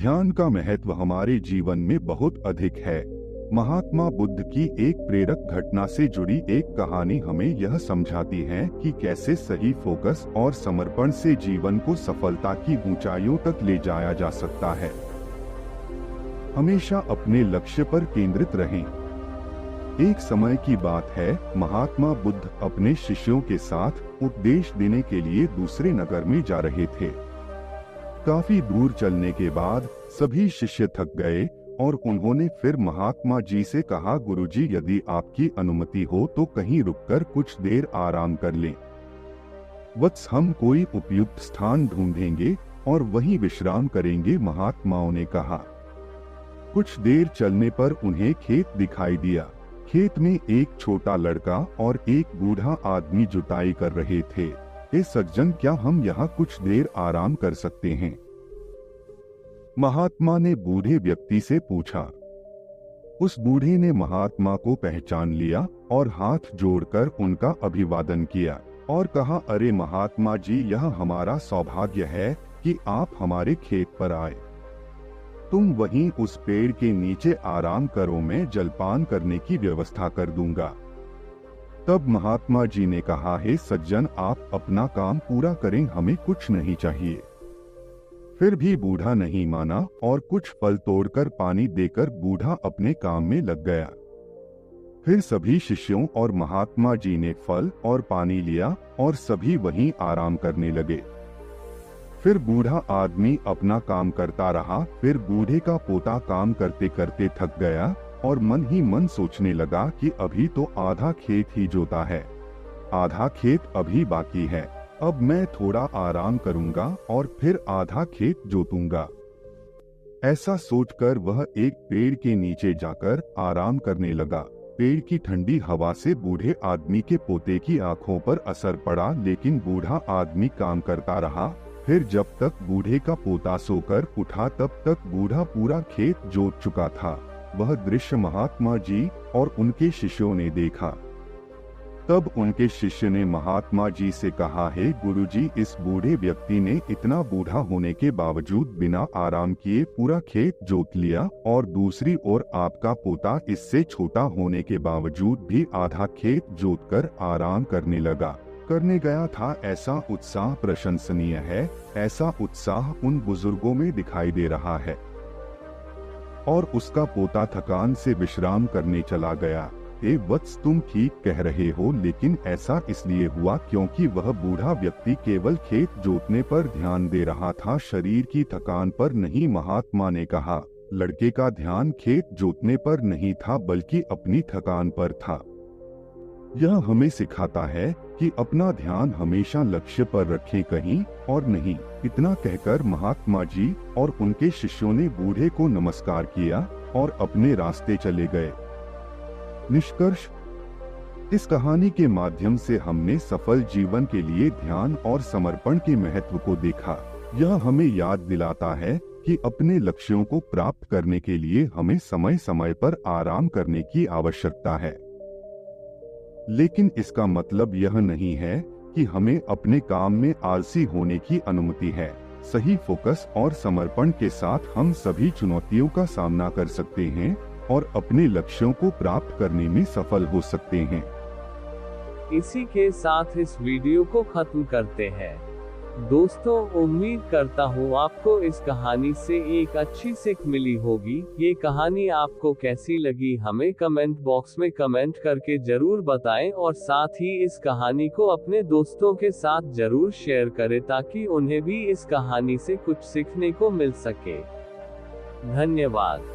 ध्यान का महत्व हमारे जीवन में बहुत अधिक है। महात्मा बुद्ध की एक प्रेरक घटना से जुड़ी एक कहानी हमें यह समझाती है कि कैसे सही फोकस और समर्पण से जीवन को सफलता की ऊंचाइयों तक ले जाया जा सकता है। हमेशा अपने लक्ष्य पर केंद्रित रहें। एक समय की बात है, महात्मा बुद्ध अपने शिष्यों के साथ उपदेश देने के लिए दूसरे नगर में जा रहे थे। काफी दूर चलने के बाद सभी शिष्य थक गए और उन्होंने फिर महात्मा जी से कहा, गुरुजी, यदि आपकी अनुमति हो तो कहीं रुककर कुछ देर आराम कर लें। वत्स, हम कोई उपयुक्त स्थान ढूंढेंगे और वहीं विश्राम करेंगे, महात्माओं ने कहा। कुछ देर चलने पर उन्हें खेत दिखाई दिया। खेत में एक छोटा लड़का और एक बूढ़ा आदमी जुताई कर रहे थे। हे सज्जन, क्या हम यहाँ कुछ देर आराम कर सकते हैं? महात्मा ने बूढ़े व्यक्ति से पूछा। उस बूढ़े ने महात्मा को पहचान लिया और हाथ जोड़कर उनका अभिवादन किया और कहा, अरे महात्मा जी, यह हमारा सौभाग्य है कि आप हमारे खेत पर आए। तुम वहीं उस पेड़ के नीचे आराम करो, मैं जलपान करने की व्यवस्था कर दूंगा। तब महात्मा जी ने कहा, हे सज्जन, आप अपना काम पूरा करें, हमें कुछ नहीं चाहिए। फिर भी बूढ़ा नहीं माना और कुछ फल तोड़कर पानी देकर बूढ़ा अपने काम में लग गया। फिर सभी शिष्यों और महात्मा जी ने फल और पानी लिया और सभी वहीं आराम करने लगे। फिर बूढ़ा आदमी अपना काम करता रहा। फिर बूढ़े का पोता काम करते करते थक गया और मन ही मन सोचने लगा कि अभी तो आधा खेत ही जोता है, आधा खेत अभी बाकी है। अब मैं थोड़ा आराम करूंगा और फिर आधा खेत जोतूंगा। ऐसा सोचकर वह एक पेड़ के नीचे जाकर आराम करने लगा। पेड़ की ठंडी हवा से बूढ़े आदमी के पोते की आंखों पर असर पड़ा, लेकिन बूढ़ा आदमी काम करता रहा। फिर जब तक बूढ़े का पोता सोकर उठा तब तक बूढ़ा पूरा खेत जोत चुका था। वह दृश्य महात्मा जी और उनके शिष्यों ने देखा। तब उनके शिष्य ने महात्मा जी से कहा, हे गुरुजी, इस बूढ़े व्यक्ति ने इतना बूढ़ा होने के बावजूद बिना आराम किए पूरा खेत जोत लिया और दूसरी ओर आपका पोता इससे छोटा होने के बावजूद भी आधा खेत जोतकर आराम करने गया था। ऐसा उत्साह प्रशंसनीय है। ऐसा उत्साह उन बुजुर्गों में दिखाई दे रहा है। और उसका पोता थकान से विश्राम करने चला गया। हे वत्स, तुम ठीक कह रहे हो, लेकिन ऐसा इसलिए हुआ क्योंकि वह बूढ़ा व्यक्ति केवल खेत जोतने पर ध्यान दे रहा था, शरीर की थकान पर नहीं। महात्मा ने कहा, लड़के का ध्यान खेत जोतने पर नहीं था बल्कि अपनी थकान पर था। यह हमें सिखाता है कि अपना ध्यान हमेशा लक्ष्य पर रखें, कहीं और नहीं। इतना कहकर महात्मा जी और उनके शिष्यों ने बूढ़े को नमस्कार किया और अपने रास्ते चले गए। निष्कर्ष, इस कहानी के माध्यम से हमने सफल जीवन के लिए ध्यान और समर्पण के महत्व को देखा। यह हमें याद दिलाता है कि अपने लक्ष्यों को प्राप्त करने के लिए हमें समय समय पर आराम करने की आवश्यकता है। लेकिन इसका मतलब यह नहीं है कि हमें अपने काम में आलसी होने की अनुमति है। सही फोकस और समर्पण के साथ हम सभी चुनौतियों का सामना कर सकते हैं और अपने लक्ष्यों को प्राप्त करने में सफल हो सकते हैं। इसी के साथ इस वीडियो को खत्म करते हैं। दोस्तों, उम्मीद करता हूँ आपको इस कहानी से एक अच्छी सीख मिली होगी। ये कहानी आपको कैसी लगी हमें कमेंट बॉक्स में कमेंट करके जरूर बताएं और साथ ही इस कहानी को अपने दोस्तों के साथ जरूर शेयर करें ताकि उन्हें भी इस कहानी से कुछ सीखने को मिल सके। धन्यवाद।